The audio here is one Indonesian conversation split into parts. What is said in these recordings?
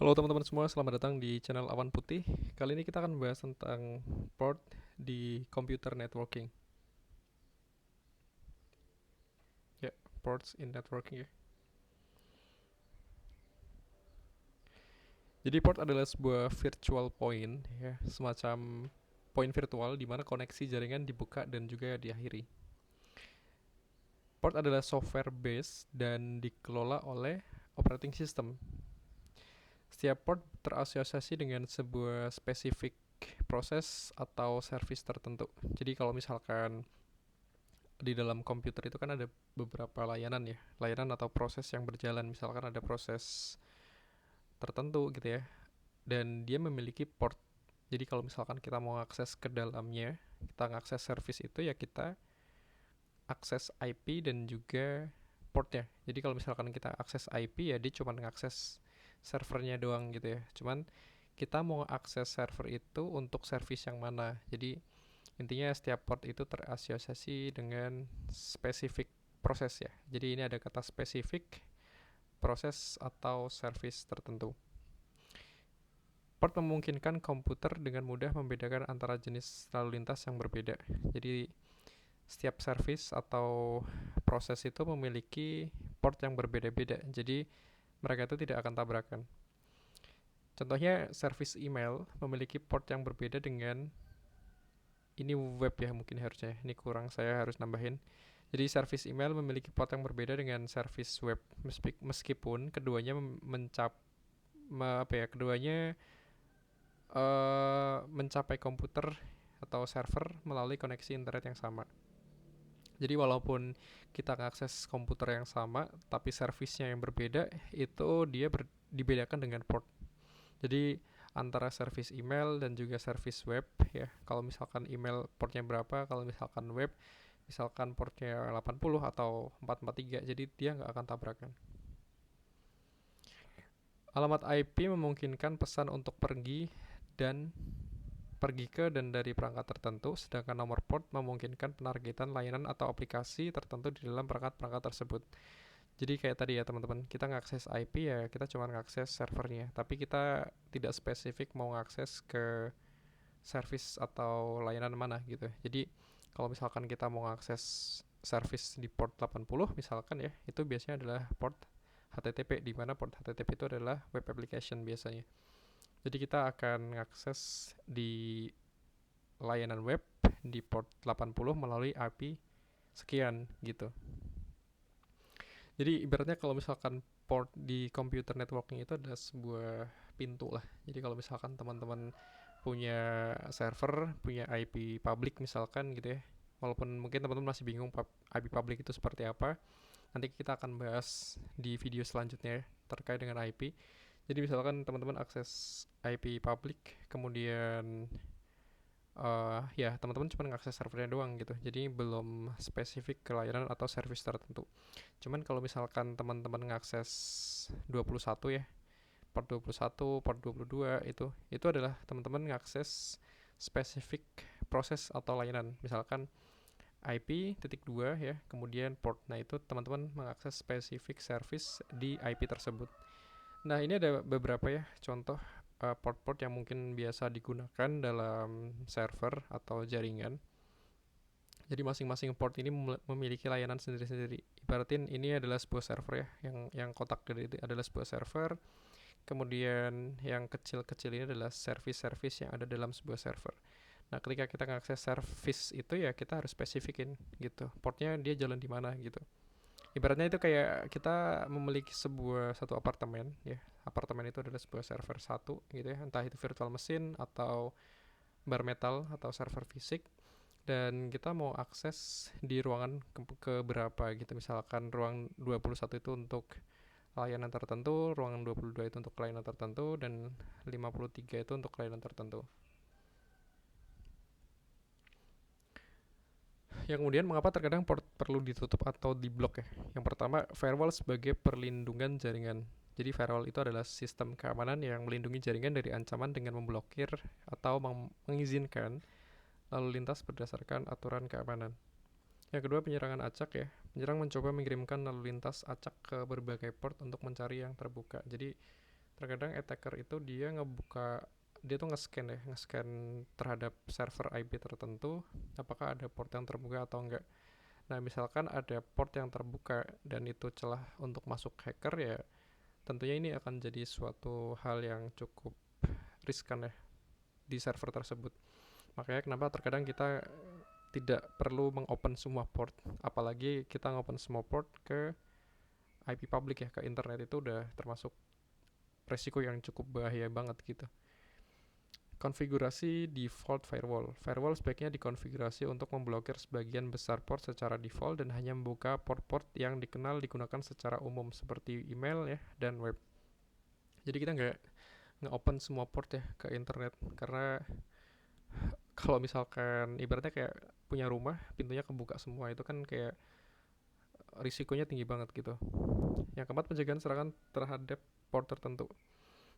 Halo teman-teman semua, selamat datang di channel Awan Putih. Kali ini kita akan membahas tentang port di computer networking. Ya, ports in networking ya. Jadi port adalah sebuah virtual point ya, semacam point virtual di mana koneksi jaringan dibuka dan juga diakhiri. Port adalah software based dan dikelola oleh operating system. Setiap port terasosiasi dengan sebuah spesifik proses atau service tertentu. Jadi kalau misalkan di dalam komputer itu kan ada beberapa layanan ya, layanan atau proses yang berjalan. Misalkan ada proses tertentu gitu ya, dan dia memiliki port. Jadi kalau misalkan kita mau akses ke dalamnya, kita ngakses service itu ya kita akses IP dan juga portnya. Jadi kalau misalkan kita akses IP ya dia cuma ngakses servernya doang gitu ya. Cuman kita mau akses server itu untuk service yang mana. Jadi intinya setiap port itu terasosiasi dengan spesifik proses ya. Jadi ini ada kata spesifik, proses atau service tertentu. Port memungkinkan komputer dengan mudah membedakan antara jenis lalu lintas yang berbeda. Jadi setiap service atau proses itu memiliki port yang berbeda-beda. Jadi mereka itu tidak akan tabrakan. Contohnya service email memiliki port yang berbeda dengan ini web ya, mungkin harusnya ini kurang, saya harus nambahin. Jadi service email memiliki port yang berbeda dengan service web, meskipun keduanya mencap apa ya, keduanya mencapai komputer atau server melalui koneksi internet yang sama. Jadi walaupun kita mengakses komputer yang sama tapi servisnya yang berbeda, itu dia dibedakan dengan port. Jadi antara service email dan juga service web ya. Kalau misalkan email portnya berapa, kalau misalkan web misalkan portnya 80 atau 443, jadi dia nggak akan tabrakan. Alamat IP memungkinkan pesan untuk dan pergi ke dan dari perangkat tertentu, sedangkan nomor port memungkinkan penargetan layanan atau aplikasi tertentu di dalam perangkat-perangkat tersebut. Jadi kayak tadi ya teman-teman, kita ngakses IP ya kita cuma ngakses servernya, tapi kita tidak spesifik mau ngakses ke service atau layanan mana gitu. Jadi kalau misalkan kita mau ngakses service di port 80 misalkan ya, itu biasanya adalah port HTTP, di mana port HTTP itu adalah web application biasanya. Jadi kita akan ngakses di layanan web di port 80 melalui IP sekian gitu. Jadi ibaratnya kalau misalkan port di computer networking itu adalah sebuah pintu lah. Jadi kalau misalkan teman-teman punya server, punya IP public misalkan gitu ya. Walaupun mungkin teman-teman masih bingung IP public itu seperti apa, nanti kita akan bahas di video selanjutnya ya, terkait dengan IP. Jadi misalkan teman-teman akses IP public, kemudian ya teman-teman cuma ngakses servernya doang gitu. Jadi belum spesifik ke layanan atau service tertentu. Cuman kalau misalkan teman-teman ngakses 21 ya, port 21, port 22 itu adalah teman-teman ngakses spesifik proses atau layanan. Misalkan IP titik 2 ya, kemudian port. Nah, itu teman-teman mengakses spesifik service di IP tersebut. Nah, ini ada beberapa ya contoh port-port yang mungkin biasa digunakan dalam server atau jaringan. Jadi masing-masing port ini memiliki layanan sendiri-sendiri. Ibaratin ini adalah sebuah server ya, yang kotak gede itu adalah sebuah server. Kemudian yang kecil-kecil ini adalah service-service yang ada dalam sebuah server. Nah, ketika kita ngakses service itu ya kita harus spesifikin gitu. Portnya dia jalan di mana gitu. Ibaratnya itu kayak kita memiliki satu apartemen ya. Apartemen itu adalah sebuah server satu gitu ya. Entah itu virtual machine atau bare metal atau server fisik, dan kita mau akses di ruangan ke berapa gitu. Misalkan ruang 21 itu untuk layanan tertentu, ruangan 22 itu untuk layanan tertentu, dan 53 itu untuk layanan tertentu. Yang kemudian mengapa terkadang port perlu ditutup atau diblok ya? Yang pertama, firewall sebagai perlindungan jaringan. Jadi firewall itu adalah sistem keamanan yang melindungi jaringan dari ancaman dengan memblokir atau mengizinkan lalu lintas berdasarkan aturan keamanan. Yang kedua, penyerangan acak ya. Penyerang mencoba mengirimkan lalu lintas acak ke berbagai port untuk mencari yang terbuka. Jadi Terkadang attacker itu dia tuh nge-scan terhadap server IP tertentu, apakah ada port yang terbuka atau enggak. Nah, misalkan ada port yang terbuka dan itu celah untuk masuk hacker, ya tentunya ini akan jadi suatu hal yang cukup riskan ya di server tersebut. Makanya kenapa terkadang kita tidak perlu mengopen semua port, apalagi kita ngopen semua port ke IP public ya, ke internet, itu udah termasuk resiko yang cukup bahaya banget gitu. Konfigurasi default firewall. Firewall sebaiknya dikonfigurasi untuk memblokir sebagian besar port secara default dan hanya membuka port-port yang dikenal digunakan secara umum seperti email ya dan web. Jadi kita nggak nge-open semua port ya ke internet, karena kalau misalkan ibaratnya kayak punya rumah, pintunya kebuka semua, itu kan kayak risikonya tinggi banget gitu. Yang keempat, pencegahan serangan terhadap port tertentu.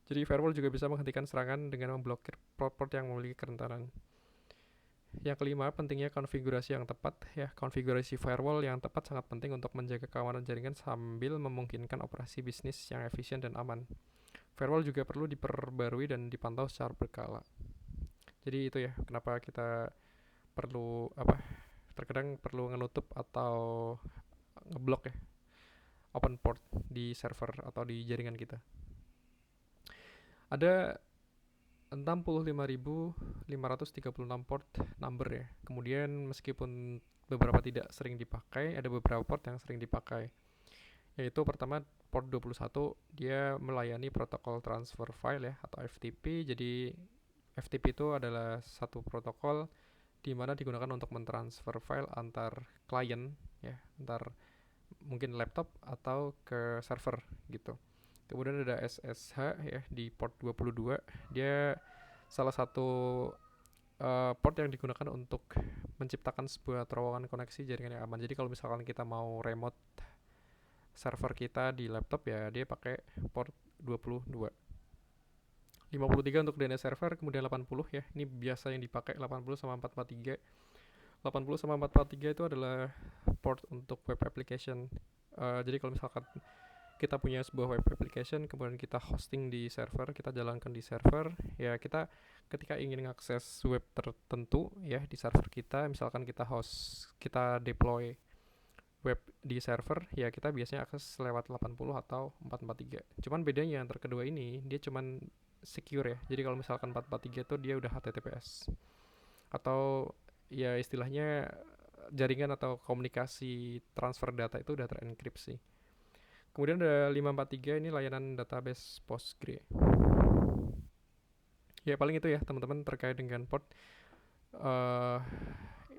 Jadi firewall juga bisa menghentikan serangan dengan memblokir port-port yang memiliki kerentanan. Yang kelima, pentingnya konfigurasi yang tepat ya. Konfigurasi firewall yang tepat sangat penting untuk menjaga keamanan jaringan sambil memungkinkan operasi bisnis yang efisien dan aman. Firewall juga perlu diperbarui dan dipantau secara berkala. Jadi itu ya, kenapa kita perlu terkadang perlu ngenutup atau ngeblok ya open port di server atau di jaringan kita. Ada 65.536 port number ya. Kemudian meskipun beberapa tidak sering dipakai, ada beberapa port yang sering dipakai. Yaitu pertama, port 21, dia melayani protokol transfer file ya, atau FTP. Jadi FTP itu adalah satu protokol di mana digunakan untuk mentransfer file antar klien ya, antar mungkin laptop atau ke server gitu. Kemudian ada SSH ya di port 22. Dia salah satu port yang digunakan untuk menciptakan sebuah terowongan koneksi jaringan yang aman. Jadi kalau misalkan kita mau remote server kita di laptop, ya dia pakai port 22. 53 untuk DNS server, kemudian 80 ya. Ini biasa yang dipakai 80 sama 443. 80 sama 443 itu adalah port untuk web application. Jadi kalau misalkan kita punya sebuah web application, kemudian kita hosting di server, kita jalankan di server, ya kita ketika ingin mengakses web tertentu ya di server kita, misalkan kita deploy web di server, ya kita biasanya akses lewat 80 atau 443. Cuman bedanya antara kedua ini, dia cuman secure ya. Jadi kalau misalkan 443 itu dia udah HTTPS. Atau ya istilahnya jaringan atau komunikasi transfer data itu udah terenkripsi. Kemudian ada 543, ini layanan database Postgre. Ya paling itu ya teman-teman terkait dengan port.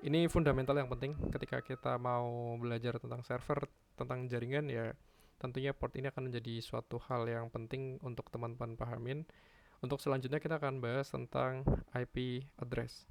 Ini fundamental yang penting ketika kita mau belajar tentang server, tentang jaringan, ya tentunya port ini akan menjadi suatu hal yang penting untuk teman-teman pahamin. Untuk selanjutnya kita akan bahas tentang IP address.